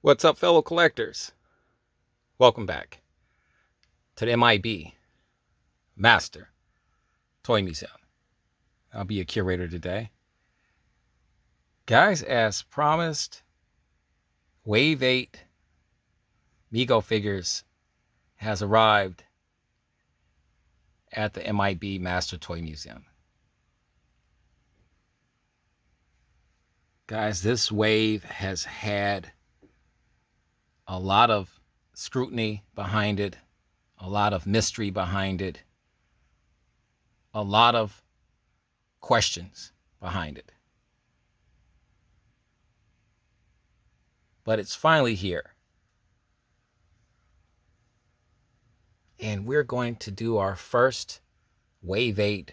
What's up, fellow collectors? Welcome back to the M.I.B. Master Toy Museum. I'll be your curator today. Guys, as promised, Wave 8 Mego figures has arrived at the M.I.B. Master Toy Museum. Guys, this wave has had a lot of scrutiny behind it, a lot of mystery behind it, a lot of questions behind it. But it's finally here. And we're going to do our first Wave 8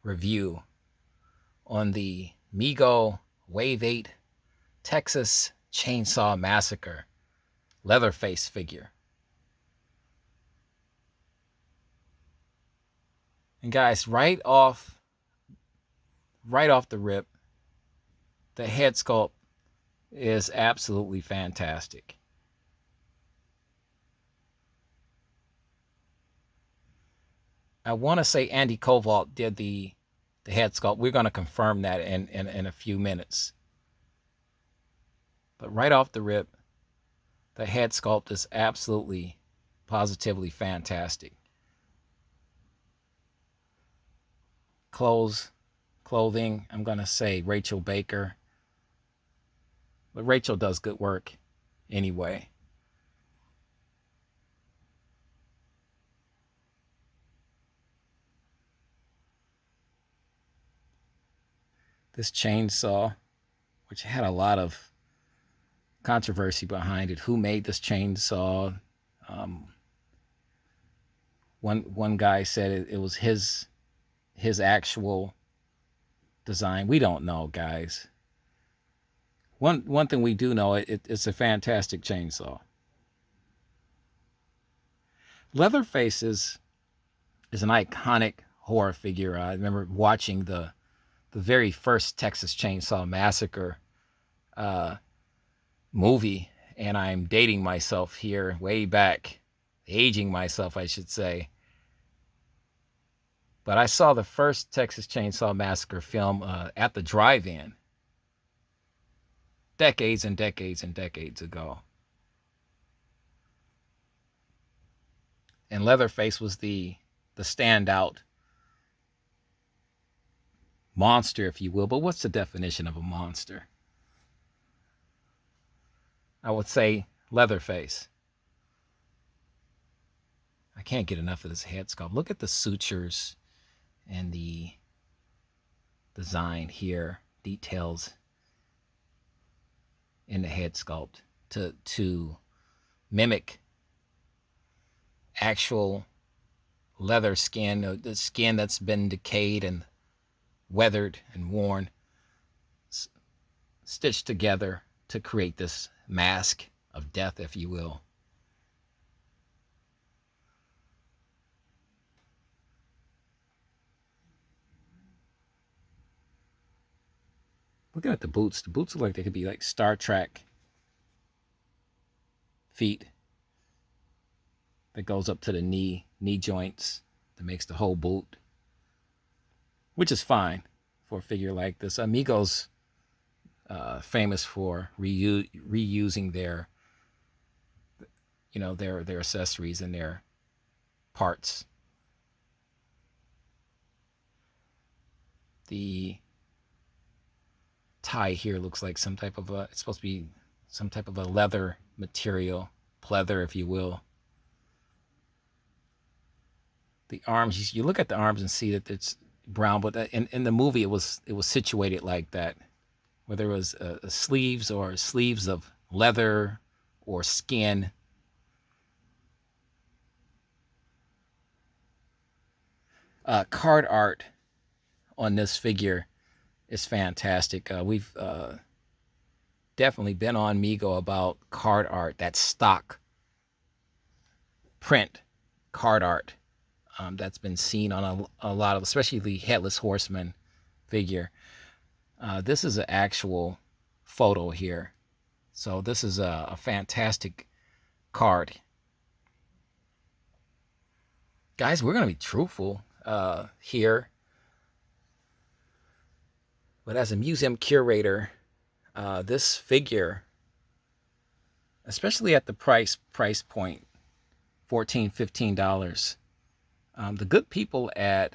review on the Mego Wave 8 Texas Chainsaw Massacre Leatherface figure. And guys, right off the rip, the head sculpt is absolutely fantastic. I want to say Andy Koval did the head sculpt. We're going to confirm that in a few minutes. But right off the rip, the head sculpt is absolutely, positively fantastic. Clothing, I'm going to say Rachel Baker. But Rachel does good work anyway. This chainsaw, which had a lot of controversy behind it. Who made this chainsaw? One guy said it was his actual design. We don't know, guys. One thing we do know, it's a fantastic chainsaw. Leatherface is an iconic horror figure. I remember watching the very first Texas Chainsaw Massacre movie, and I'm dating myself here way back, aging myself, I should say. But I saw the first Texas Chainsaw Massacre film at the drive-in decades and decades and decades ago. And Leatherface was the standout monster, if you will. But what's the definition of a monster? I would say Leatherface. I can't get enough of this head sculpt. Look at the sutures and the design here, details in the head sculpt to mimic actual leather skin, the skin that's been decayed and weathered and worn, stitched together to create this mask of death, if you will. Looking at the boots look like they could be like Star Trek feet that goes up to the knee joints that makes the whole boot, which is fine for a figure like this. Mego's famous for reusing their their accessories and their parts. The tie here looks like some type of it's supposed to be some type of a leather material, pleather, if you will. The arms, you look at the arms and see that it's brown, but in the movie it was situated like that, whether it was sleeves or sleeves of leather or skin. Card art on this figure is fantastic. We've definitely been on Mego about card art, that stock print card art that's been seen on a lot of, especially the Headless Horseman figure. This is an actual photo here So this is a fantastic card. Guys, we're going to be truthful here. But as a museum curator, this figure, especially at the price point, $14, $15, the good people at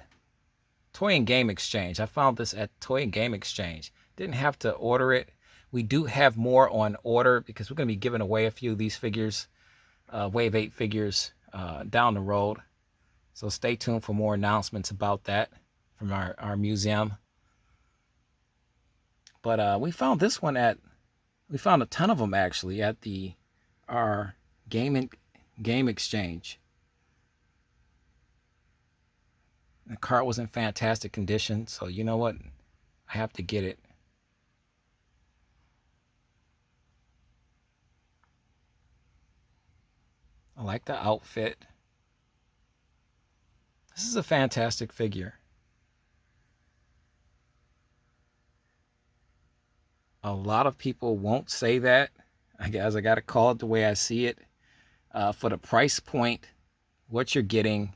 Toy and Game Exchange, I found this at Toy and Game Exchange, didn't have to order it. We do have more on order because we're going to be giving away a few of these figures, Wave 8 figures, down the road. So stay tuned for more announcements about that from our museum. But we found this one we found a ton of them actually at our Game Exchange. The cart was in fantastic condition, so you know what? I have to get it. I like the outfit. This is a fantastic figure. A lot of people won't say that. I guess I got to call it the way I see it. For the price point, what you're getting,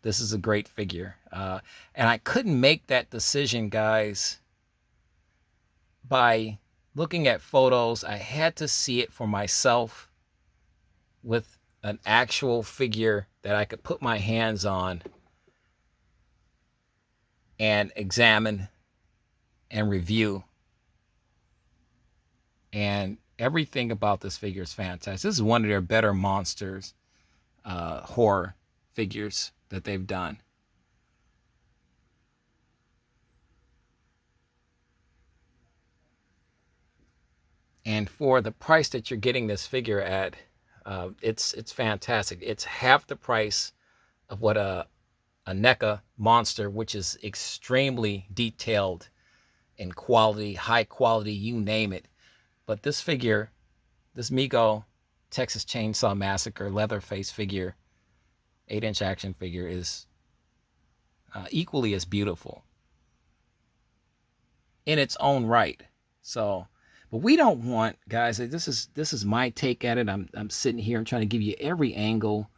this is a great figure. And I couldn't make that decision, guys, by looking at photos. I had to see it for myself with an actual figure that I could put my hands on and examine and review. And everything about this figure is fantastic. This is one of their better monsters, horror figures that they've done. And for the price that you're getting this figure at, it's fantastic. It's half the price of what a NECA monster, which is extremely detailed in quality, high quality, you name it. But this figure, this Mego Texas Chainsaw Massacre Leatherface figure, 8-inch action figure, is equally as beautiful in its own right. So, but we don't want, guys, this is my take at it. I'm sitting here, I'm trying to give you every angle,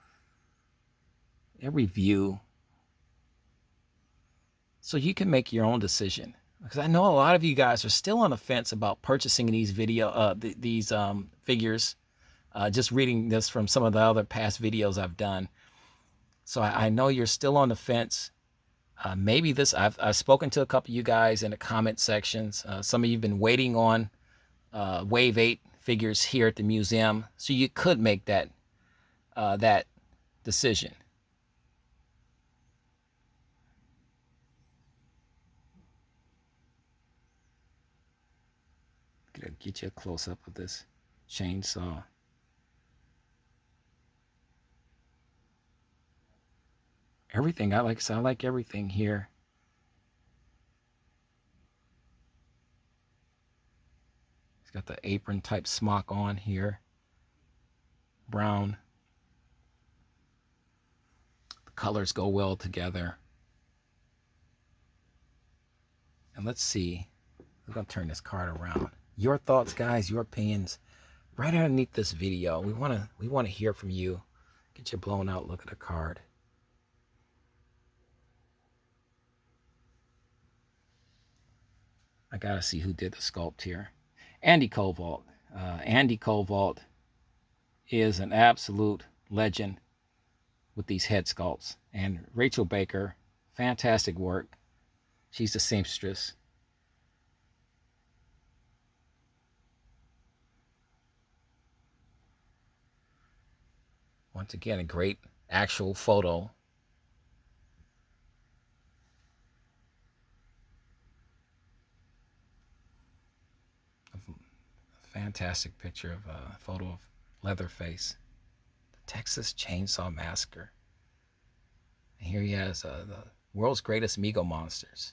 every view, so you can make your own decision. Because I know a lot of you guys are still on the fence about purchasing these figures. Just reading this from some of the other past videos I've done. So I know you're still on the fence. Maybe this, I've spoken to a couple of you guys in the comment sections. Some of you have been waiting on Wave 8 figures here at the museum, so you could make that decision. Get you a close-up of this chainsaw. Everything, I like everything here. He's got the apron type smock on here, brown. The colors go well together. And let's see, we're gonna turn this card around. Your thoughts, guys, your opinions, right underneath this video. We wanna hear from you. Get your blown out look at the card. I gotta see who did the sculpt here. Andy Kovault. Andy Kovault is an absolute legend with these head sculpts. And Rachel Baker, fantastic work. She's the seamstress. Once again, a great actual photo. A fantastic picture of a photo of Leatherface. The Texas Chainsaw Massacre. And here he has the world's greatest Mego monsters.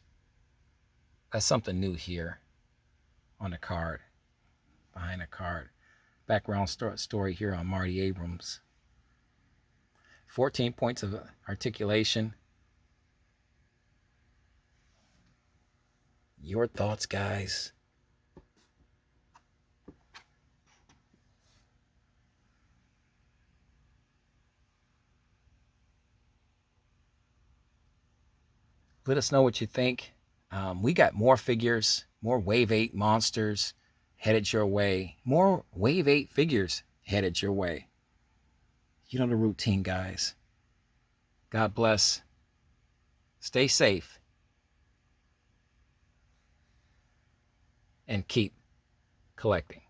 That's something new here on the card, behind the card. Background story here on Marty Abrams. 14 points of articulation. Your thoughts, guys. Let us know what you think. We got more figures, more Wave 8 monsters headed your way. More Wave 8 figures headed your way. You know the routine, guys. God bless. Stay safe. And keep collecting.